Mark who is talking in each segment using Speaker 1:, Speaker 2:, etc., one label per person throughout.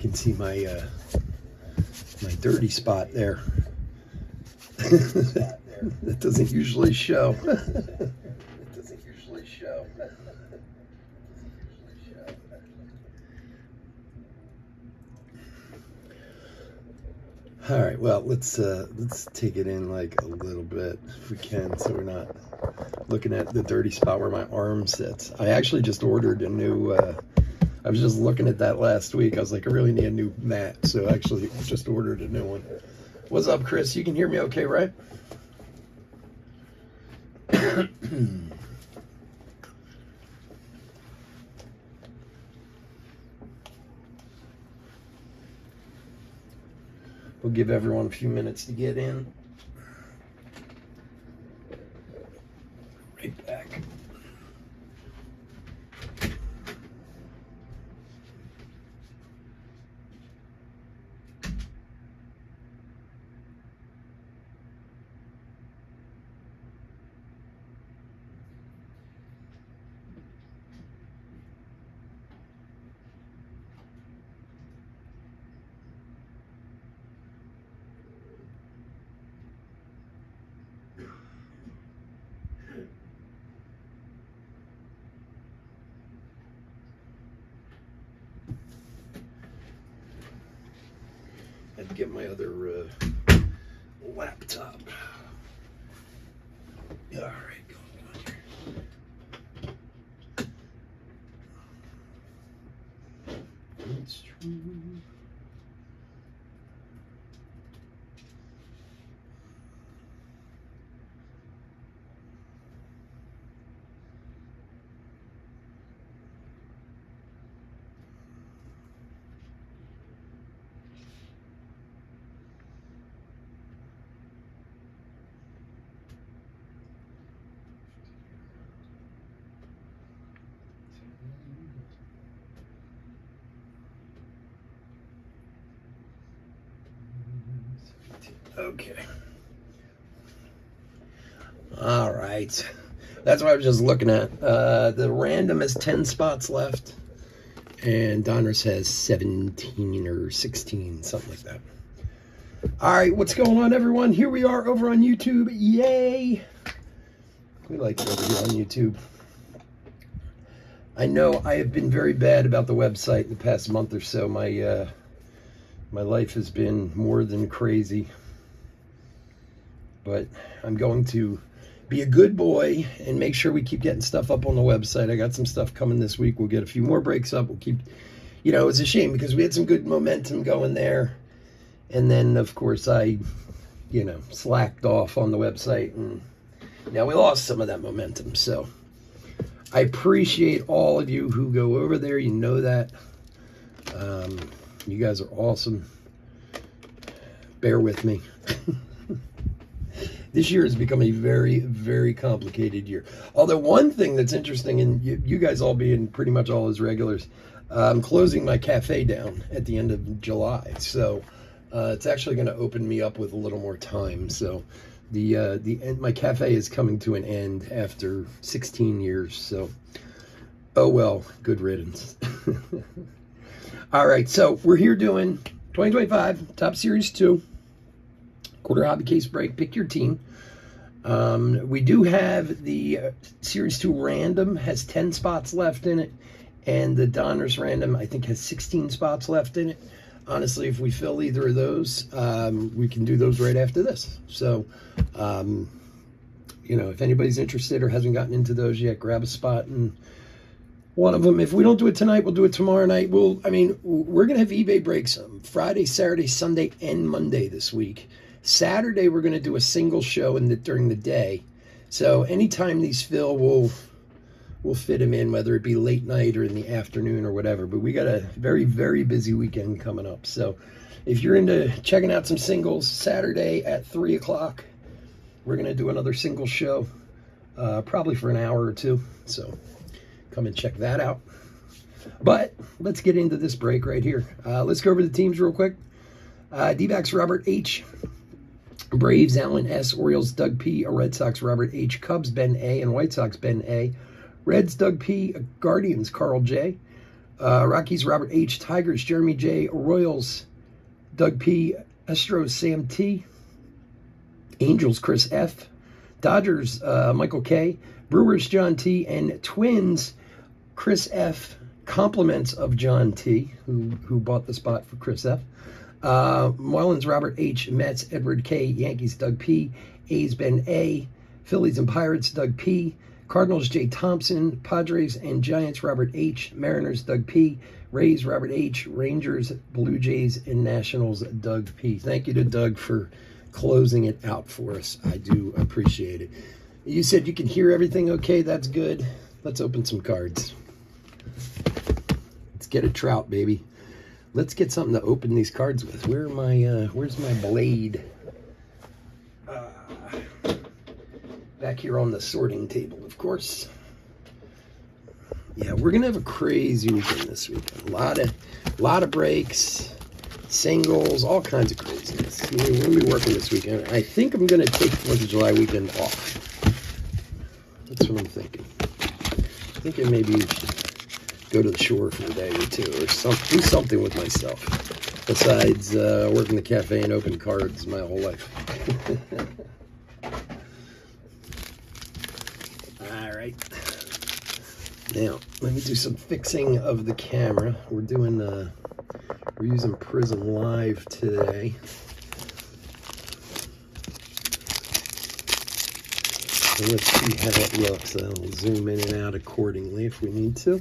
Speaker 1: can see my my dirty spot there. That doesn't usually show. All right, well, let's take it in like a little bit if we can, so we're not looking at the dirty spot where my arm sits. I actually just ordered a new, I was just looking at that last week. I was like, I really need a new mat, so I actually just ordered a new one. What's up, Chris? You can hear me okay, right? We'll give everyone a few minutes to get in. Right back. Had to get my other laptop. All right, go on here. It's true. Okay. All right. That's what I was just looking at. The random has 10 spots left, and Donruss has 17 or 16, something like that. All right, what's going on, everyone? Here we are over on YouTube. Yay! We like it over here on YouTube. I know I have been very bad about the website in the past month or so. My life has been more than crazy. But I'm going to be a good boy and make sure we keep getting stuff up on the website. I got some stuff coming this week. We'll get a few more breaks up. We'll keep, you know, it's a shame because we had some good momentum going there. And then, of course, I, you know, slacked off on the website. And now we lost some of that momentum. So I appreciate all of you who go over there. You know that. You guys are awesome. Bear with me. This year has become a very, very complicated year. Although one thing that's interesting, and you guys all being pretty much all as regulars, I'm closing my cafe down at the end of July. So it's actually going to open me up with a little more time. So my cafe is coming to an end after 16 years. So, oh well, good riddance. All right, so we're here doing 2025 Top Series 2. Quarter hobby case break, pick your team. We do have the Series 2 random, has 10 spots left in it, and the Donruss random, I think, has 16 spots left in it. Honestly, if we fill either of those, we can do those right after this. So, you know, if anybody's interested or hasn't gotten into those yet, grab a spot and one of them. If we don't do it tonight, we'll do it tomorrow night. We're going to have eBay breaks Friday, Saturday, Sunday, and Monday this week. Saturday, we're going to do a single show during the day. So anytime these fill, we'll fit them in, whether it be late night or in the afternoon or whatever. But we got a very, very busy weekend coming up. So if you're into checking out some singles, Saturday at 3 o'clock, we're going to do another single show, probably for an hour or two. So come and check that out. But let's get into this break right here. Let's go over the teams real quick. D-backs, Robert H. Braves, Alan S. Orioles, Doug P. Red Sox, Robert H. Cubs, Ben A. And White Sox, Ben A. Reds, Doug P. Guardians, Carl J. Rockies, Robert H. Tigers, Jeremy J. Royals, Doug P. Astros, Sam T. Angels, Chris F. Dodgers, Michael K. Brewers, John T. And Twins, Chris F. Compliments of John T., who bought the spot for Chris F. Marlins, Robert H. Mets, Edward K. Yankees, Doug P. A's, Ben A. Phillies and Pirates, Doug P. Cardinals, Jay Thompson. Padres and Giants, Robert H. Mariners, Doug P. Rays, Robert H. Rangers, Blue Jays, and Nationals, Doug P. Thank you to Doug for closing it out for us. I do appreciate it. You said you can hear everything okay. That's good. Let's open some cards. Let's get a trout, baby. Let's get something to open these cards with. Where's my blade? Back here on the sorting table, of course. Yeah, we're gonna have a crazy weekend this weekend. A lot of breaks, singles, all kinds of craziness. We're gonna be working this weekend. I think I'm gonna take 4th of July weekend off. That's what I'm thinking. I think I maybe should go to the shore for a day or two, or do something with myself besides working the cafe and open cards my whole life. All right. Now, let me do some fixing of the camera. We're using Prism Live today. So let's see how it looks. I'll zoom in and out accordingly if we need to.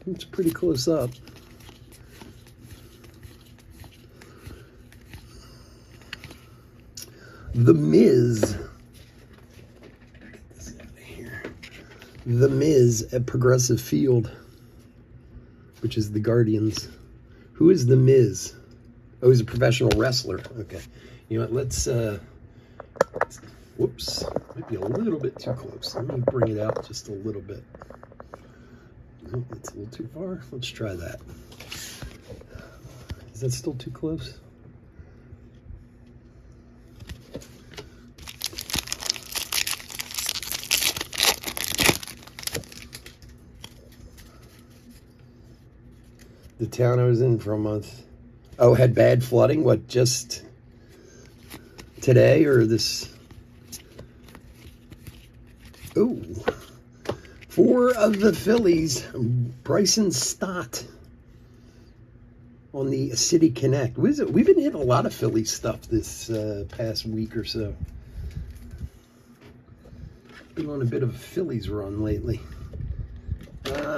Speaker 1: It's pretty close up. The Miz. Get this out of here. The Miz at Progressive Field, which is the Guardians. Who is The Miz? Oh, he's a professional wrestler. Okay. You know what? Let's, whoops. Might be a little bit too close. Let me bring it out just a little bit. No, that's a little too far. Let's try that. Is that still too close? The town I was in for a month. Oh, had bad flooding? What, just today or this? Ooh. 4 of the Phillies, Bryson Stott on the City Connect. We've been hitting a lot of Philly stuff this past week or so. Been on a bit of a Phillies run lately.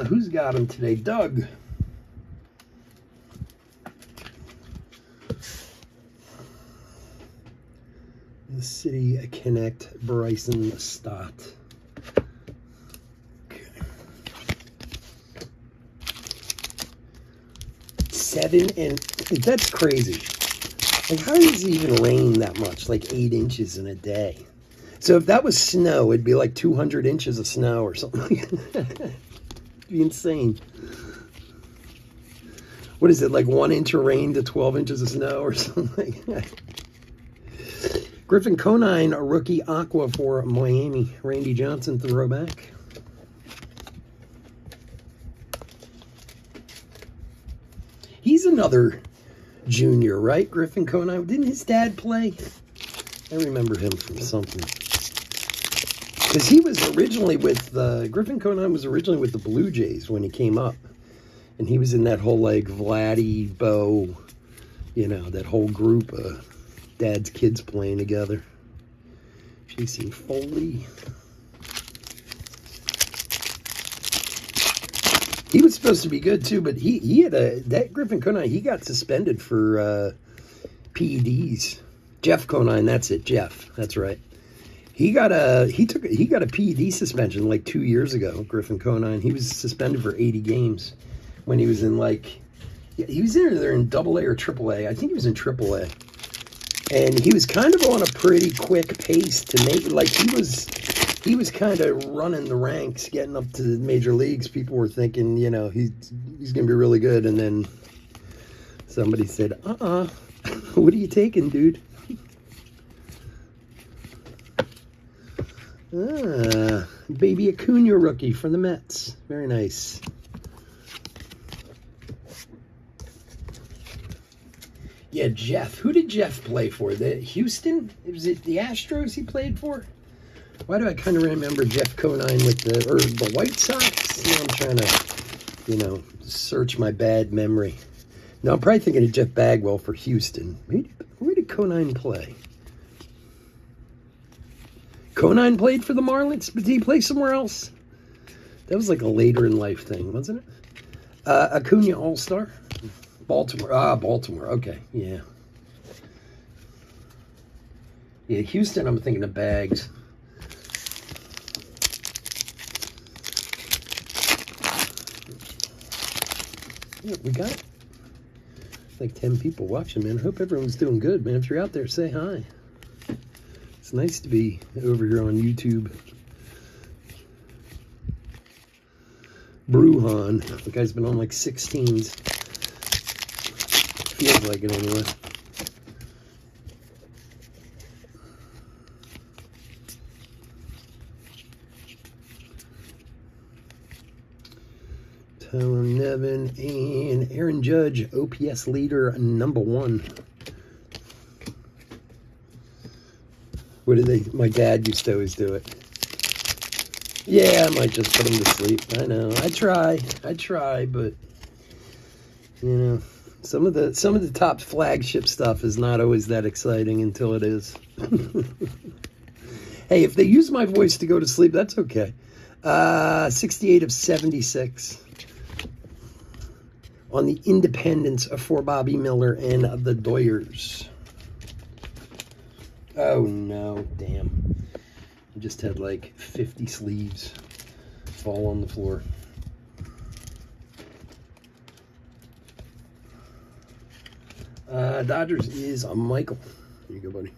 Speaker 1: Who's got him today? Doug. The City Connect, Bryson Stott. Okay. 7 and that's crazy. Like, how does it even rain that much? Like 8 inches in a day. So if that was snow, it'd be like 200 inches of snow or something. It'd be insane. What is it, like 1 inch of rain to 12 inches of snow or something? Griffin Conine, a rookie Aqua for Miami. Randy Johnson, throwback. He's another junior, right? Griffin Conine. Didn't his dad play? I remember him from something. Because he was originally with, Griffin Conine was originally with the Blue Jays when he came up. And he was in that whole, like, Vladdy, Bo, you know, that whole group of dad's kids playing together. Jason Foley. He was supposed to be good too, but he had that Griffin Conine, he got suspended for PEDs. Jeff Conine, that's it, Jeff. That's right. He got a PED suspension like 2 years ago, Griffin Conine. He was suspended for 80 games when he was in he was either in AA or AAA. I think he was in AAA. And he was kind of on a pretty quick pace to make, like, he was kind of running the ranks, getting up to the major leagues. People were thinking, you know, he's going to be really good. And then somebody said, what are you taking, dude? Baby Acuna rookie from the Mets. Very nice. Yeah, Jeff. Who did Jeff play for? The Houston? Was it the Astros he played for? Why do I kind of remember Jeff Conine with the White Sox? I'm trying to, search my bad memory. No, I'm probably thinking of Jeff Bagwell for Houston. Where did Conine play? Conine played for the Marlins, but did he play somewhere else? That was like a later in life thing, wasn't it? Acuna All-Star? Baltimore. Baltimore. Okay, yeah. Yeah, Houston, I'm thinking of Bags. Yeah, we got like 10 people watching, man. I hope everyone's doing good, man. If you're out there, say hi. It's nice to be over here on YouTube. Bruhan. The guy's been on like 16s. Feels like it anyway. Tyler Nevin and Aaron Judge, OPS leader #1. What did they? My dad used to always do it. Yeah, I might just put him to sleep. I know. I try, but some of the top flagship stuff is not always that exciting until it is. Hey, if they use my voice to go to sleep, that's okay. 68 of 76 on the Independence for Bobby Miller and the Doyers. Oh no, damn. I just had like 50 sleeves fall on the floor. Dodgers is a Michael. There you go, buddy.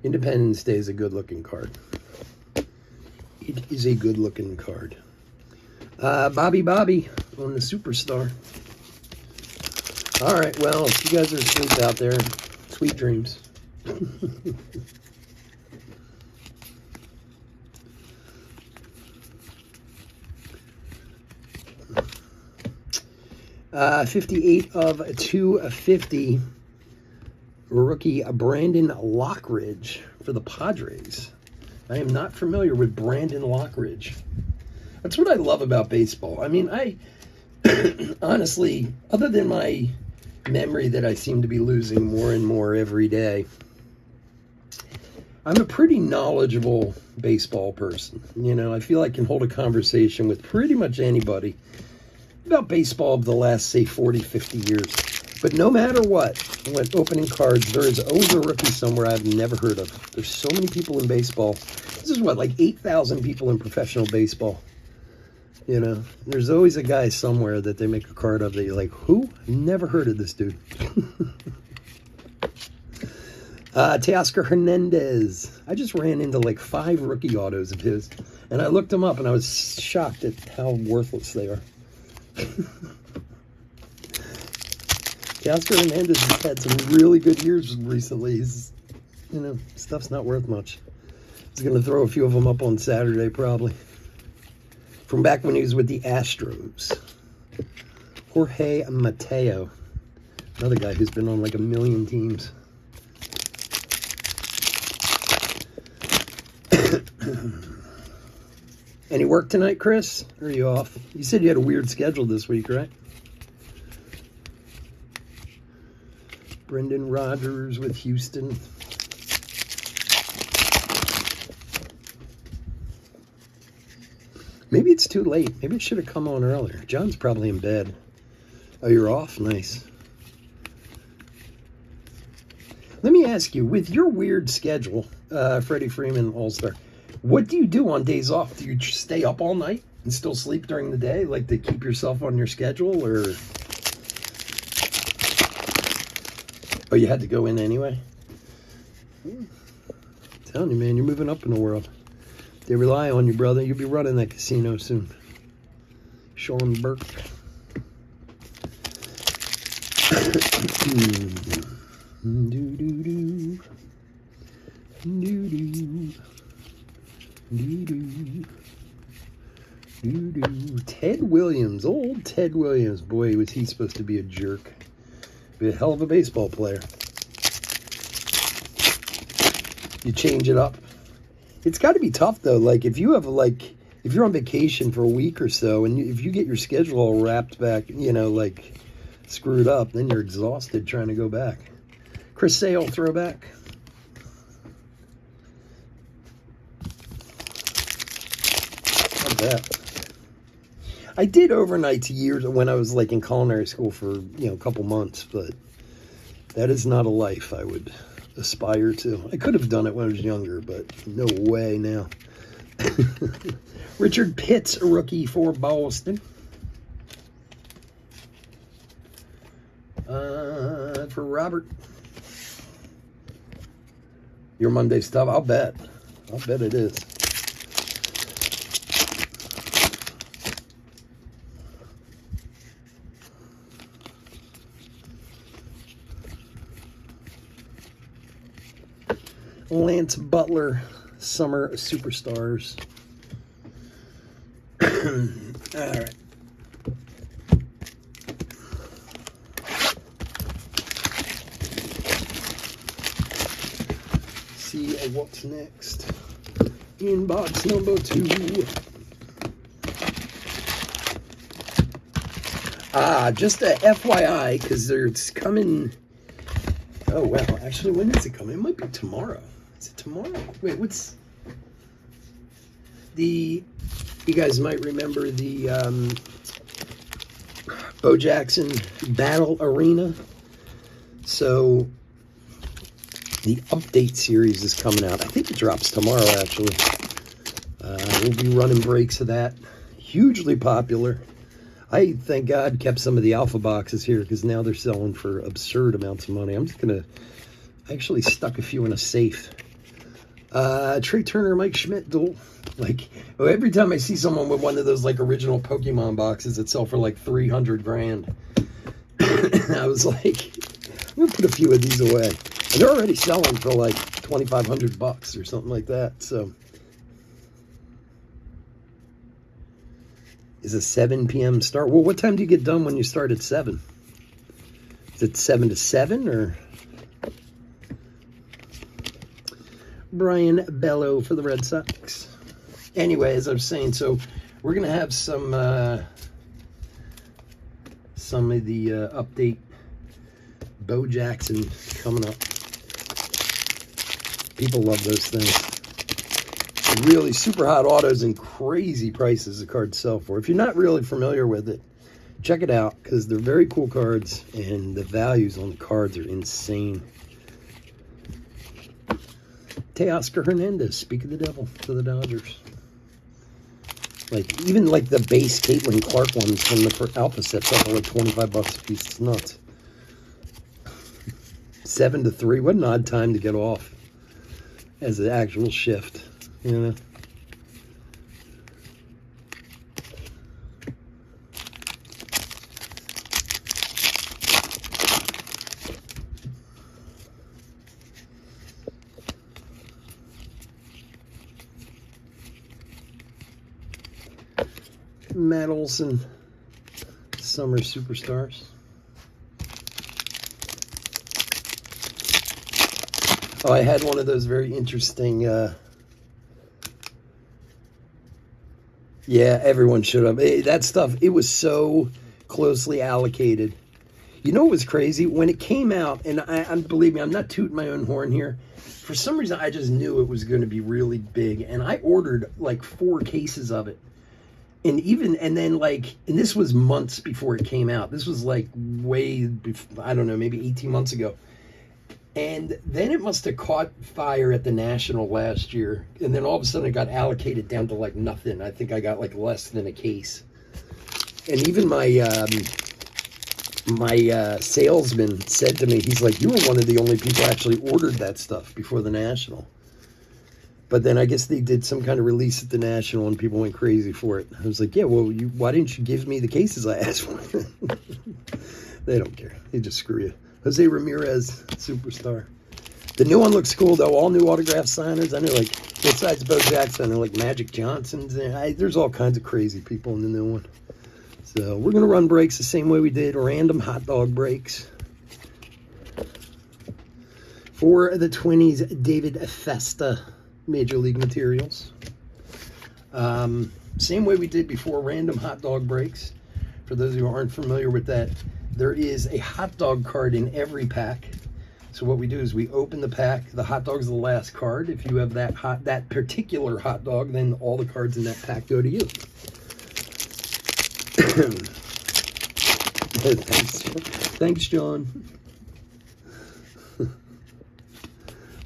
Speaker 1: Independence Day is a good-looking card. It is a good-looking card. Bobby on the Superstar. All right, well, if you guys are asleep out there, sweet dreams. 58 of 250. Rookie Brandon Lockridge for the Padres. I am not familiar with Brandon Lockridge. That's what I love about baseball. I mean, I honestly, other than my memory that I seem to be losing more and more every day, I'm a pretty knowledgeable baseball person. I feel I can hold a conversation with pretty much anybody about baseball of the last, say, 40, 50 years. But no matter what, when opening cards, there is always a rookie somewhere I've never heard of. There's so many people in baseball. This is what, like 8,000 people in professional baseball. There's always a guy somewhere that they make a card of that you're like, who? Never heard of this dude. Teoscar Hernandez. I just ran into like 5 rookie autos of his, and I looked them up, and I was shocked at how worthless they are. Teoscar Hernandez has had some really good years recently. He's, stuff's not worth much. He's going to throw a few of them up on Saturday, probably. From back when he was with the Astros. Jorge Mateo. Another guy who's been on like a million teams. Any work tonight, Chris? Or are you off? You said you had a weird schedule this week, right? Brendan Rodgers with Houston. Maybe it's too late. Maybe it should have come on earlier. John's probably in bed. Oh, you're off? Nice. Let me ask you, with your weird schedule, Freddie Freeman All-Star, what do you do on days off? Do you stay up all night and still sleep during the day, like to keep yourself on your schedule, or? Oh, you had to go in anyway? I'm telling you, man, you're moving up in the world. They rely on you, brother. You'll be running that casino soon. Sean Burke. Ted Williams, old Ted Williams. Boy, was he supposed to be a jerk. Be a hell of a baseball player. You change it up. It's got to be tough though. Like if you have if you're on vacation for a week or so, and if you get your schedule all wrapped back, you know, like screwed up, then you're exhausted trying to go back. Chris Sale throwback. Not bad. I did overnights years when I was like in culinary school for, you know, a couple months, but that is not a life I would aspire to. I could have done it when I was younger, but no way now. Richard Pitts, a rookie for Boston. For Robert. Your Monday stuff? I'll bet. I'll bet it is. Lance Butler, Summer Superstars. All right. See what's next. In box number 2. Just a FYI, because it's coming. Oh, well, actually, when is it coming? It might be tomorrow. Is it tomorrow? Wait, what's the... You guys might remember the Bo Jackson Battle Arena. So the update series is coming out. I think it drops tomorrow, actually. We'll be running breaks of that. Hugely popular. I, thank God, kept some of the alpha boxes here because now they're selling for absurd amounts of money. I'm just going to... I actually stuck a few in a safe. Trey Turner, Mike Schmidt duel. Like, every time I see someone with one of those, like, original Pokemon boxes that sell for, like, 300 grand, I was like, I'm going to put a few of these away. And they're already selling for, like, $2,500 or something like that, so. Is a 7 p.m. start? Well, what time do you get done when you start at 7? Is it 7 to 7, or? Brian Bello for the Red Sox. Anyway, as I was saying, so we're going to have some of the update Bo Jackson coming up. People love those things. Really super hot autos and crazy prices the cards sell for. If you're not really familiar with it, check it out because they're very cool cards and the values on the cards are insane. Teoscar Hernandez, speak of the devil, for the Dodgers. Like, even like the base Caitlin Clark ones from the Alpha sets up are like $25 a piece. It's nuts. 7 to 3. What an odd time to get off as an actual shift, you know? Matt Olson, Summer Superstars. Oh, I had one of those very interesting, yeah, everyone should have. That stuff, it was so closely allocated. You know what was crazy? When it came out, and believe me, I'm not tooting my own horn here. For some reason, I just knew it was going to be really big, and I ordered like 4 cases of it. And this was months before it came out. This was like way before, I don't know, maybe 18 months ago. And then it must have caught fire at the National last year. And then all of a sudden it got allocated down to like nothing. I think I got like less than a case. And even my salesman said to me, he's like, you were one of the only people actually ordered that stuff before the National. But then I guess they did some kind of release at the National and people went crazy for it. I was like, yeah, well, why didn't you give me the cases I asked for? They don't care. They just screw you. Jose Ramirez, Superstar. The new one looks cool, though. All new autograph signers. I know, like, besides Bo Jackson, like Magic Johnson's. There's all kinds of crazy people in the new one. So we're going to run breaks the same way we did random hot dog breaks. For the Twinnies, David Festa, Major League Materials. Same way we did before random hot dog breaks. For those who aren't familiar with that, there is a hot dog card in every pack. So what we do is we open the pack. The hot dog's the last card. If you have that particular hot dog, then all the cards in that pack go to you. Thanks, John.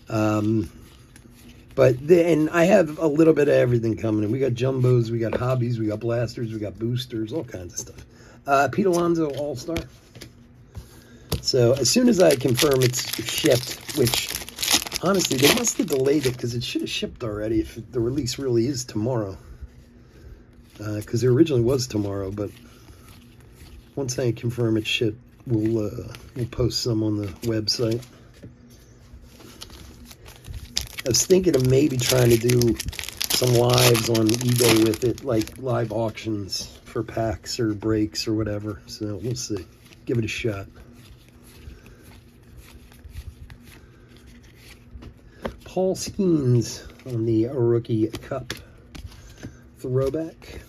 Speaker 1: And I have a little bit of everything coming in. We got jumbos, we got hobbies, we got blasters, we got boosters, all kinds of stuff. Pete Alonso All-Star. So as soon as I confirm it's shipped, which honestly they must have delayed it because it should have shipped already if the release really is tomorrow. Because it originally was tomorrow, but once I confirm it's shipped, we'll post some on the website. I was thinking of maybe trying to do some lives on eBay with it, like live auctions for packs or breaks or whatever. So we'll see. Give it a shot. Paul Skeens on the Rookie Cup throwback.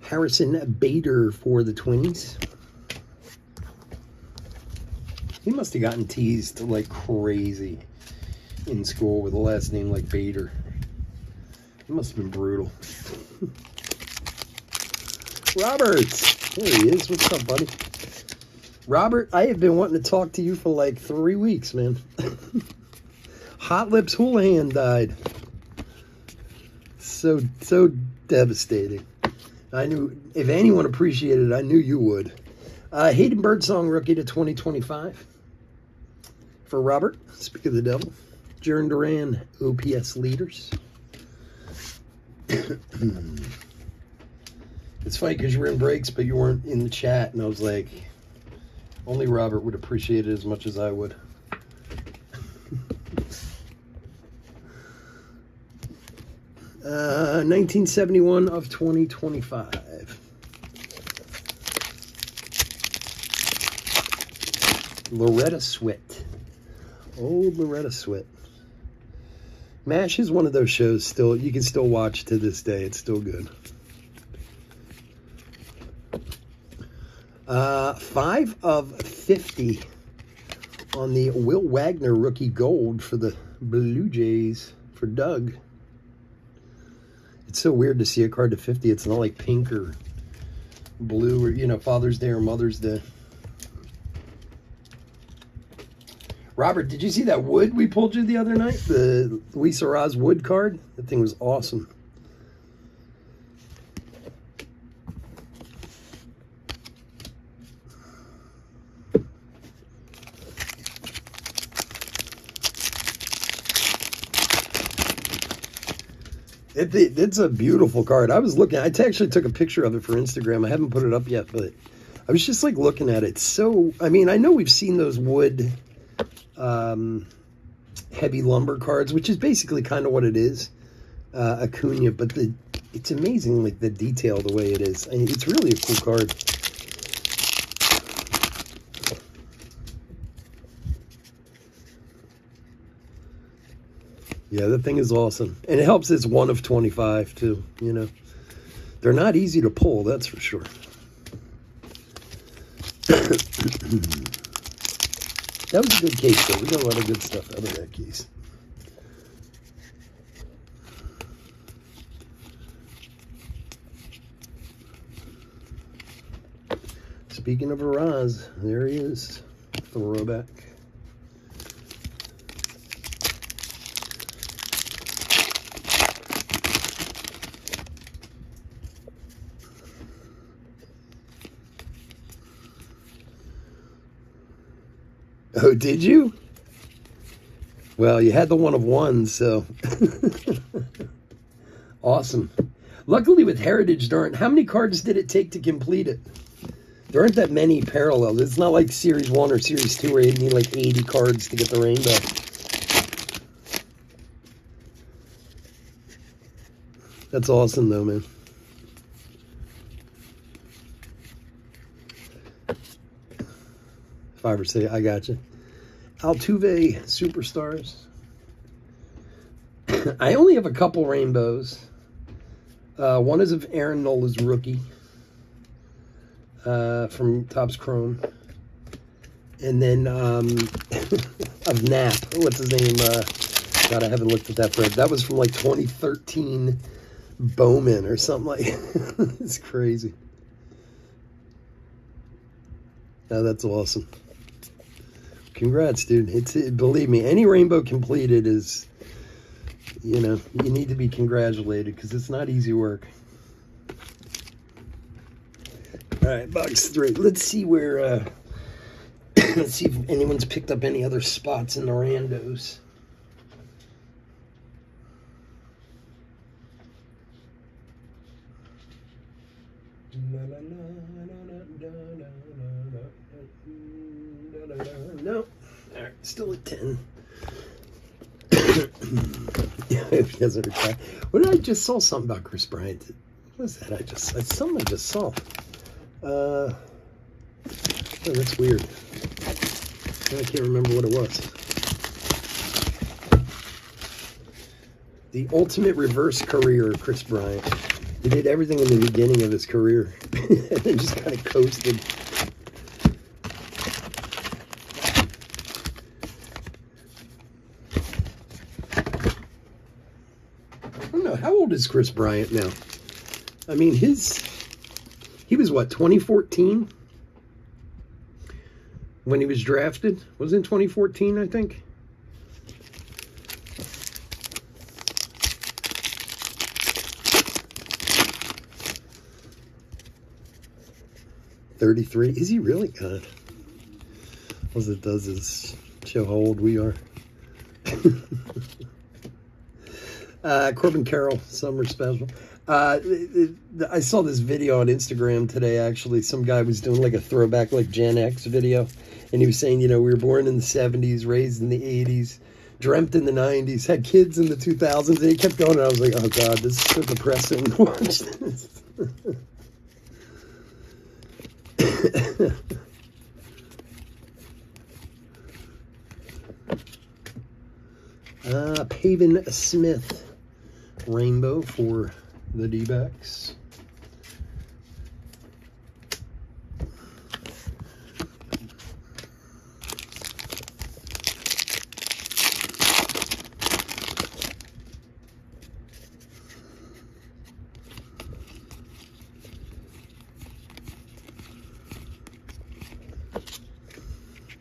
Speaker 1: Harrison Bader for the Twins. He must have gotten teased like crazy in school with a last name like Bader. It must have been brutal. Robert, there he is. What's up, buddy? Robert, I have been wanting to talk to you for like 3 weeks, man. Hot Lips Houlihan died. So devastating. I knew if anyone appreciated it, I knew you would. Hayden Birdsong rookie to 2025 for Robert. Speak of the devil. Jaron Duran OPS leaders. It's funny because you were in breaks, but you weren't in the chat, and I was like, only Robert would appreciate it as much as I would. 1971 of 2025. Loretta Swit. Old Loretta Swit. MASH is one of those shows still you can still watch to this day. It's still good. 5 of 50 on the Will Wagner rookie gold for the Blue Jays for Doug. It's so weird to see a card to 50. It's not like pink or blue or, Father's Day or Mother's Day. Robert, did you see that wood we pulled you the other night? The Luis Arraez wood card? That thing was awesome. It's a beautiful card. I was looking. I actually took a picture of it for Instagram. I haven't put it up yet, but I was just like looking at it. So, I mean, I know we've seen those wood heavy lumber cards, which is basically kind of what it is, Acuna. But it's amazing, like the detail, the way it is. I mean, it's really a cool card. Yeah, that thing is awesome. And it helps it's 1 of 25, too, They're not easy to pull, that's for sure. That was a good case, though. We got a lot of good stuff out of that case. Speaking of Arraez, there he is. Throwback. Oh, did you? Well, you had the one of one, so awesome. Luckily with Heritage, how many cards did it take to complete it? There aren't that many parallels. It's not like Series 1 or Series 2 where you need like 80 cards to get the rainbow. That's awesome though, man. Five or six, I got you. Altuve Superstars. I only have a couple rainbows. One is of Aaron Nola's rookie from Topps Chrome. And then of Knapp. What's his name? God, I haven't looked at that forever. That was from like 2013 Bowman or something like that. It's crazy. Oh, that's awesome. Congrats, dude. Believe me, any rainbow completed is, you know, you need to be congratulated because it's not easy work. All right, box 3. Let's see where, let's see if anyone's picked up any other spots in the randos. No. All right, still at 10. What did I just saw something about Chris Bryant? What was that? Something I just saw. Oh, that's weird. I can't remember what it was. The ultimate reverse career of Chris Bryant. He did everything in the beginning of his career and then just kind of coasted. I don't know, how old is Chris Bryant now? I mean, he was what, 2014? When he was drafted? Was it in 2014, I think? $33. Is he really? God. All it does is show how old we are. Corbin Carroll, Summer Special. I saw this video on Instagram today, actually. Some guy was doing like a throwback, like Gen X video. And he was saying, you know, we were born in the 70s, raised in the 80s, dreamt in the 90s, had kids in the 2000s. And he kept going, and I was like, oh, God, this is so depressing to watch this. Pavin Smith rainbow for the D-backs.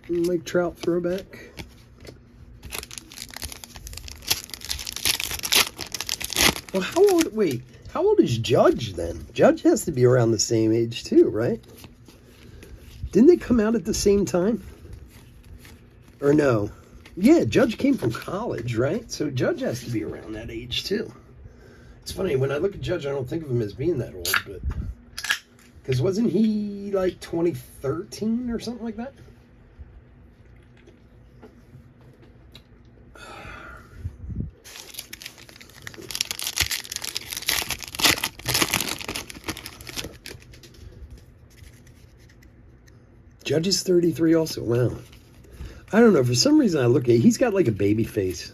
Speaker 1: Mike Trout throwback. Well, how old is Judge then? Judge has to be around the same age too, right? Didn't they come out at the same time? Or no? Yeah, Judge came from college, right? So Judge has to be around that age too. It's funny, when I look at Judge, I don't think of him as being that old, but... Because wasn't he like 2013 or something like that? Judge is 33 also. Wow. I don't know. For some reason, I look at... He's got like a baby face.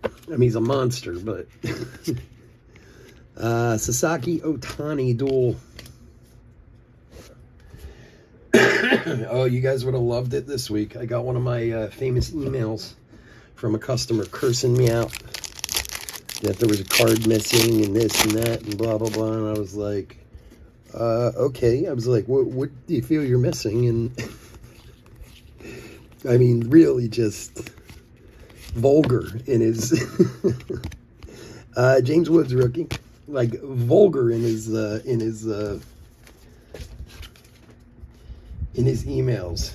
Speaker 1: I mean, he's a monster, but... Sasaki Ohtani duel. Oh, you guys would have loved it this week. I got one of my famous emails from a customer cursing me out that there was a card missing and this and that and blah, blah, blah. And I was like... okay. I was like, what do you feel you're missing? And I mean, really just vulgar in his James Woods rookie, like vulgar in his emails.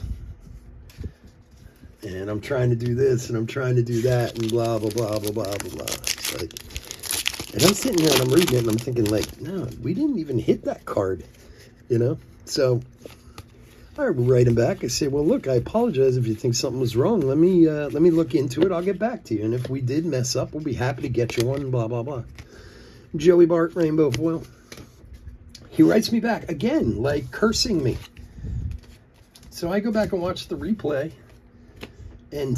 Speaker 1: and I'm trying to do this, and I'm trying to do that, and blah, blah, blah, blah, blah, blah, blah. It's like, and I'm sitting there, and I'm reading it, and I'm thinking, like, no, we didn't even hit that card, you know? So I write him back. I say, well, look, I apologize if you think something was wrong. Let me look into it. I'll get back to you. And if we did mess up, we'll be happy to get you one, blah, blah, blah. Joey Bart, Rainbow Foil. He writes me back, again, like cursing me. So I go back and watch the replay, and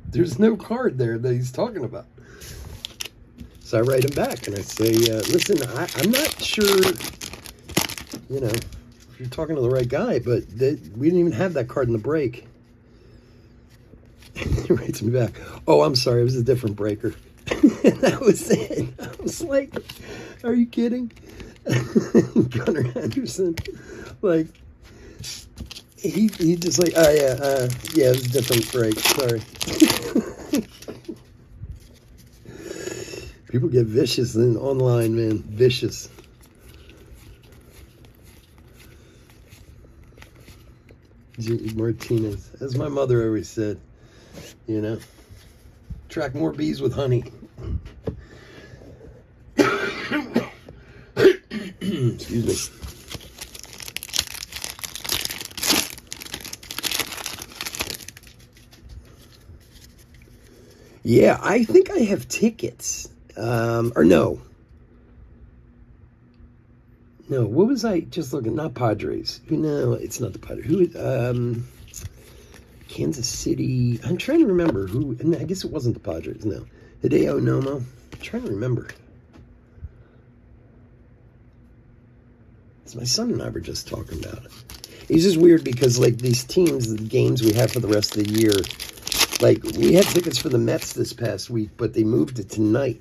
Speaker 1: there's no card there that he's talking about. So I write him back, and I say, listen, I'm not sure, you know, if you're talking to the right guy, but we didn't even have that card in the break. He writes me back, oh, I'm sorry, it was a different breaker. And that was it. I was like, are you kidding? Gunnar Henderson, like, he just like, oh yeah, yeah, it was a different break, sorry. People get vicious online, man, vicious. Martinez, as my mother always said, you know, attract more bees with honey. Excuse me. Yeah, I think I have tickets. Or no. No, what was I just looking? Not Padres. No, it's not the Padres. Who? Kansas City. I'm trying to remember who. And I guess it wasn't the Padres. No. Hideo Nomo. I'm trying to remember. My son and I were just talking about it. It's just weird because, like, these teams, the games we have for the rest of the year, like, we had tickets for the Mets this past week, but they moved it tonight,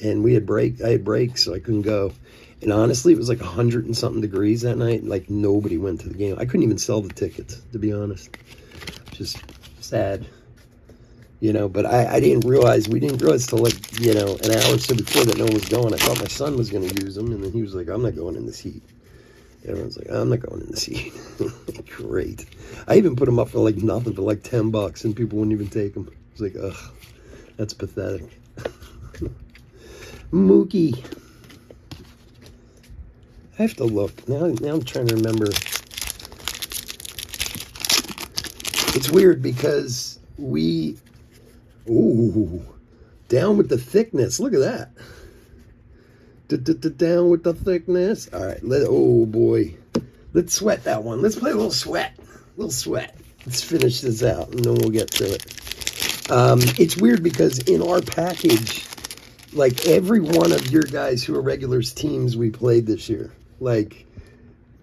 Speaker 1: and I had breaks, so I couldn't go. And honestly, it was like 100 and something degrees that night. Like, nobody went to the game. I couldn't even sell the tickets, to be honest. Just sad, you know. But we didn't realize till, like, you know, an hour or so before that no one was going. I thought my son was going to use them, and then he was like, I'm not going in this heat. Everyone's like, I'm not going in this heat. Great. I even put them up for like nothing, for like $10, and people wouldn't even take them. It's like, ugh, that's pathetic. Mookie. I have to look. Now I'm trying to remember. It's weird because down with the thickness. Look at that. Down with the thickness. All right. Oh, boy. Let's sweat that one. Let's play a little sweat. Let's finish this out, and then we'll get to it. It's weird because in our package, like, every one of your guys who are regulars teams we played this year, like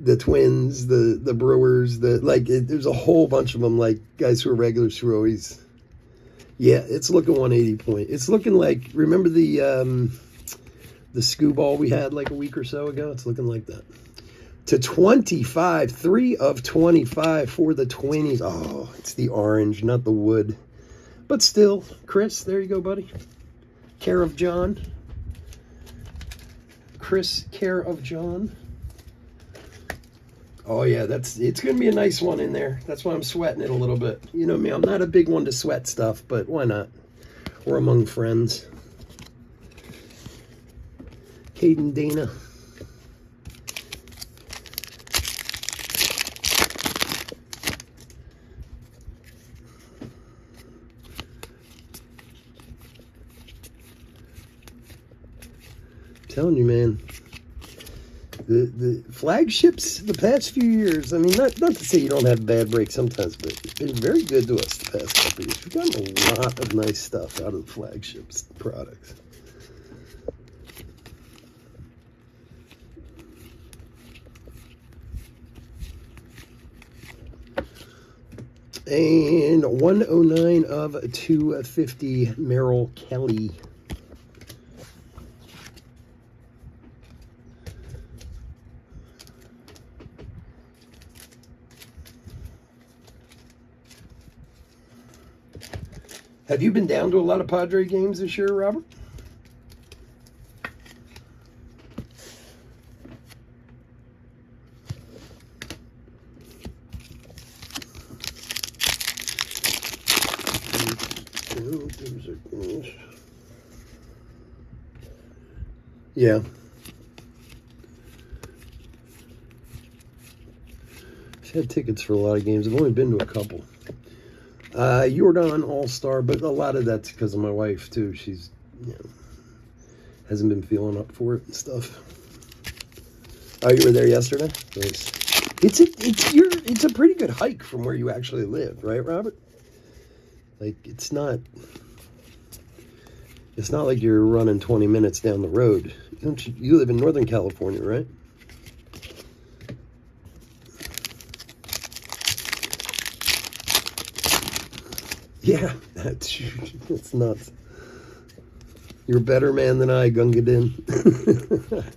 Speaker 1: the Twins, the Brewers, there's a whole bunch of them, like guys who are regulars who are always, yeah, it's looking 180 point. It's looking like, remember the skoo ball we had like a week or so ago? It's looking like that. To 25, 3 of 25 for the Twinnies. Oh, it's the orange, not the wood. But still, Chris, there you go, buddy. Care of John. Chris, care of John. Oh, yeah, it's going to be a nice one in there. That's why I'm sweating it a little bit. You know me, I'm not a big one to sweat stuff, but why not? We're among friends. Caden Dana. Telling you, man, the flagships the past few years, I mean, not to say you don't have bad breaks sometimes, but it's been very good to us the past couple of years. We've gotten a lot of nice stuff out of the flagships products. And 109 of 250, Merrill Kelly. Have you been down to a lot of Padre games this year, Robert? Yeah. I've had tickets for a lot of games. I've only been to a couple. Jordan All-Star, but a lot of that's because of my wife, too. She's, you know, hasn't been feeling up for it and stuff. Oh, you were there yesterday? Nice. It's a pretty good hike from where you actually live, right, Robert? Like, it's not like you're running 20 minutes down the road. You live in Northern California, right? Yeah, that's nuts. You're a better man than I, Gunga Din.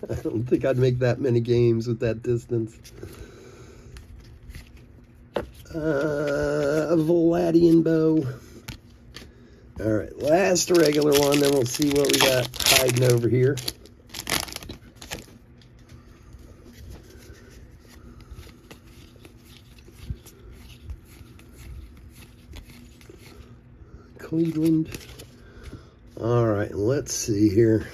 Speaker 1: I don't think I'd make that many games with that distance. Vladian Bow. All right, last regular one, then we'll see what we got hiding over here. Cleveland. All right, let's see here.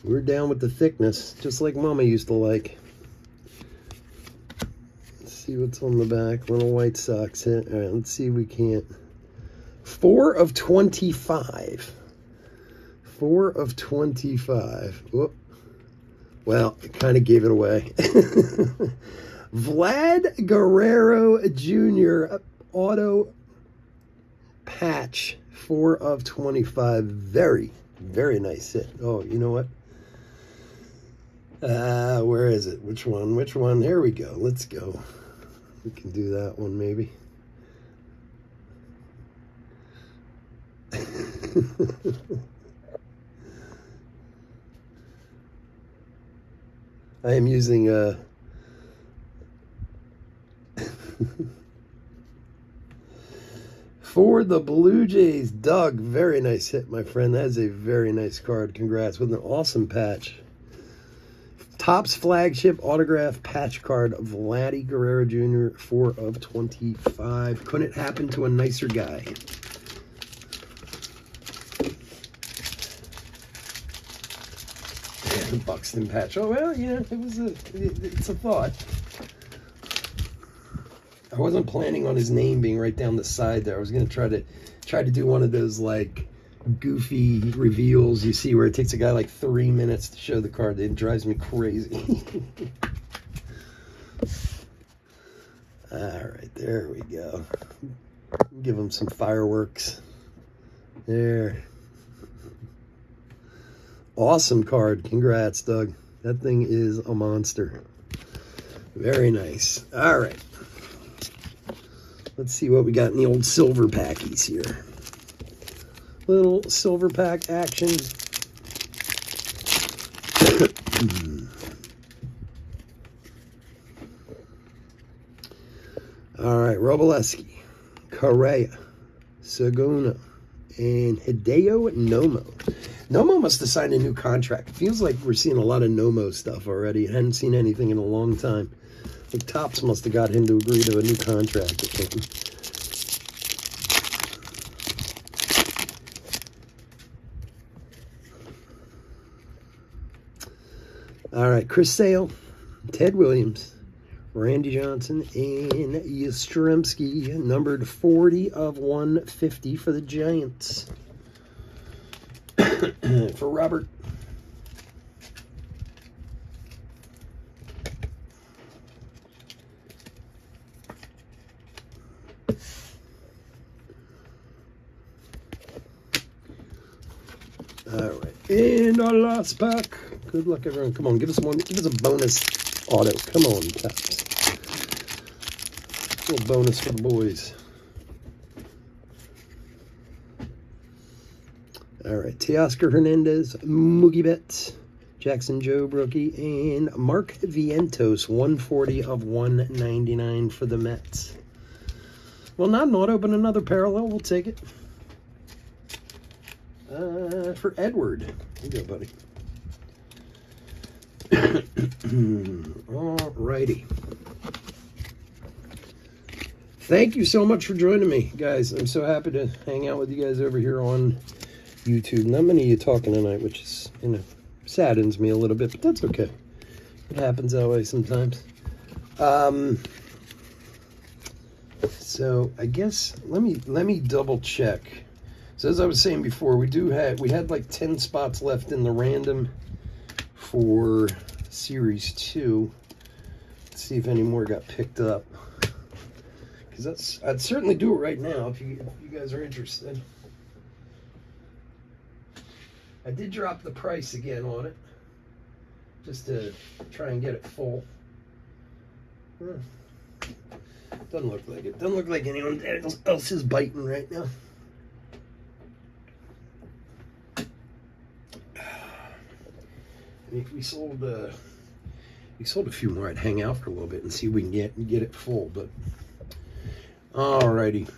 Speaker 1: We're down with the thickness, just like Mama used to like. Let's see what's on the back. Little White Sox hit. All right, let's see if we can't. 4 of 25. 4 of 25. Whoop. Well, it kind of gave it away. Vlad Guerrero Jr. Auto patch. 4 of 25. Very, very nice hit. Oh, you know what? Where is it? Which one? Which one? There we go. Let's go. We can do that one maybe. I am using for the Blue Jays, Doug. Very nice hit, my friend. That is a very nice card. Congrats with an awesome patch. Topps flagship autograph patch card of Vladdy Guerrero Jr. 4 of 25. Couldn't happen to a nicer guy. Buxton patch. Oh, well, you know, it's a thought. I wasn't planning on his name being right down the side there. I was going to try to do one of those, like, goofy reveals you see where it takes a guy like 3 minutes to show the card. It drives me crazy. All right, there we go. Give him some fireworks. There. Awesome card. Congrats, Doug. That thing is a monster. Very nice. All right. Let's see what we got in the old silver packies here. Little silver pack action. All right. Roboleski, Correa, Saguna, and Hideo Nomo. Nomo must have signed a new contract. It feels like we're seeing a lot of Nomo stuff already. I hadn't seen anything in a long time. I think Topps must have got him to agree to a new contract or something. All right, Chris Sale, Ted Williams, Randy Johnson, and Yastrzemski, numbered 40 of 150 for the Giants. For Robert. All right, and our last pack. Good luck, everyone. Come on, give us one. Give us a bonus auto. Come on, Topps. A little bonus for the boys. All right, Teoscar Hernandez, Mookie Betts, Jackson Joe Brookie, and Mark Vientos, 140 of 199 for the Mets. Well, not an auto, but another parallel. We'll take it. For Edward. Here you go, buddy. All righty. thank you so much for joining me, guys. I'm so happy to hang out with you guys over here on YouTube. Not many of you talking tonight, which is, saddens me a little bit, but that's okay. It happens that way sometimes. So I guess let me double check. So as I was saying before, we had like 10 spots left in the random for Series 2. Let's see if any more got picked up. Because I'd certainly do it right now if you guys are interested. I did drop the price again on it, just to try and get it full. Doesn't look like it. Doesn't look like anyone else is biting right now. We sold a few more. I'd hang out for a little bit and see if we can get it full. But alrighty.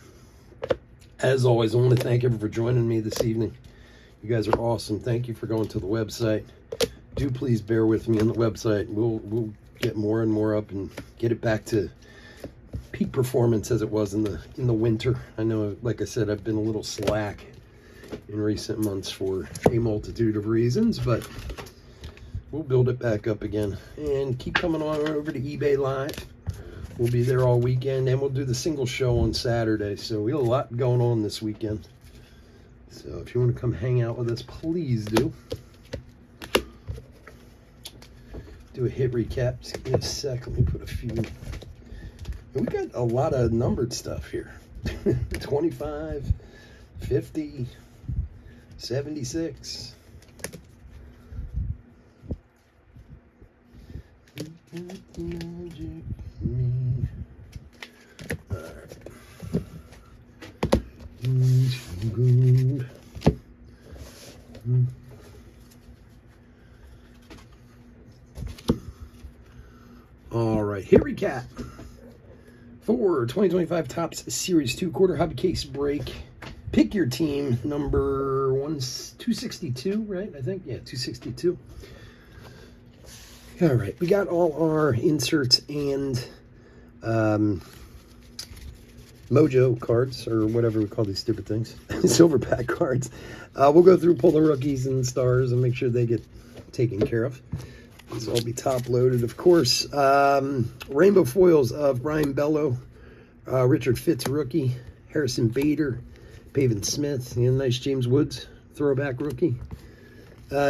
Speaker 1: As always, I want to thank everyone for joining me this evening. You guys are awesome. Thank you for going to the website. Do please bear with me on the website. We'll get more and more up and get it back to peak performance as it was in the winter. I know, like I said, I've been a little slack in recent months for a multitude of reasons, but we'll build it back up again. And keep coming on over to eBay Live. We'll be there all weekend, and we'll do the single show on Saturday. So we have a lot going on this weekend. So if you want to come hang out with us, please do. Do a hit recap. Just give me a sec. Let me put a few. We got a lot of numbered stuff here. 25, 50, 76. All right, hit recap for 2025 Topps Series 2 quarter hobby case break. Pick your team, number 262, right? I think, yeah, 262. All right, we got all our inserts and Mojo cards, or whatever we call these stupid things, silver pack cards. We'll go through, pull the rookies and stars, and make sure they get taken care of. These will all be top loaded, of course. Rainbow foils of Brian Bello, Richard Fitz rookie, Harrison Bader, Pavin Smith, and nice James Woods throwback rookie.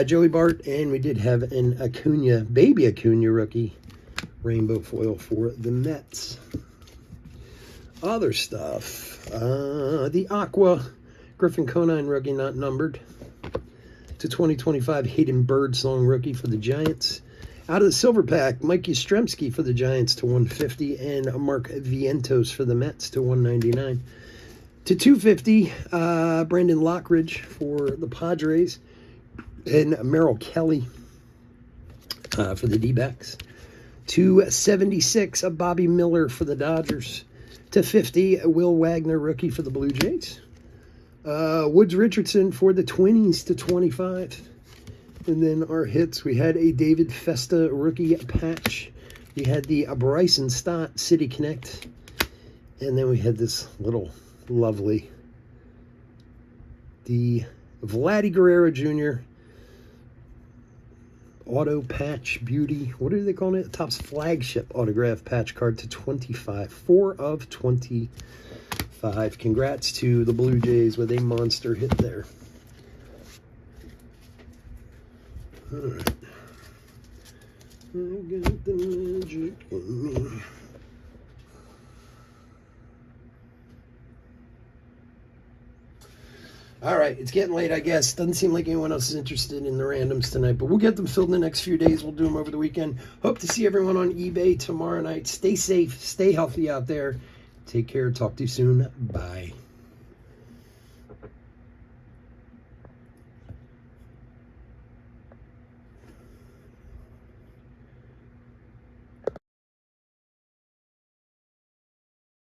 Speaker 1: Joey Bart, and we did have an Acuna, baby Acuna rookie, rainbow foil for the Mets. Other stuff, the Aqua Griffin Conine rookie, not numbered, to 2025 Hayden Birdsong rookie for the Giants. Out of the silver pack, Mike Yastrzemski for the Giants to 150, and Mark Vientos for the Mets to 199. To 250, Brandon Lockridge for the Padres, and Merrill Kelly for the D-backs. To 76, Bobby Miller for the Dodgers. To 50, Will Wagner, rookie for the Blue Jays. Woods Richardson for the Twinnies to 25. And then our hits, we had a David Festa rookie patch. We had the Bryson Stott City Connect. And then we had this little lovely, the Vladdy Guerrero Jr. Auto Patch Beauty. What are they calling it? Topps flagship autograph patch card to 25. 4 of 25. Congrats to the Blue Jays with a monster hit there. All right. I got the magic in me. All right, it's getting late, I guess. Doesn't seem like anyone else is interested in the randoms tonight, but we'll get them filled in the next few days. We'll do them over the weekend. Hope to see everyone on eBay tomorrow night. Stay safe, stay healthy out there. Take care. Talk to you soon. Bye.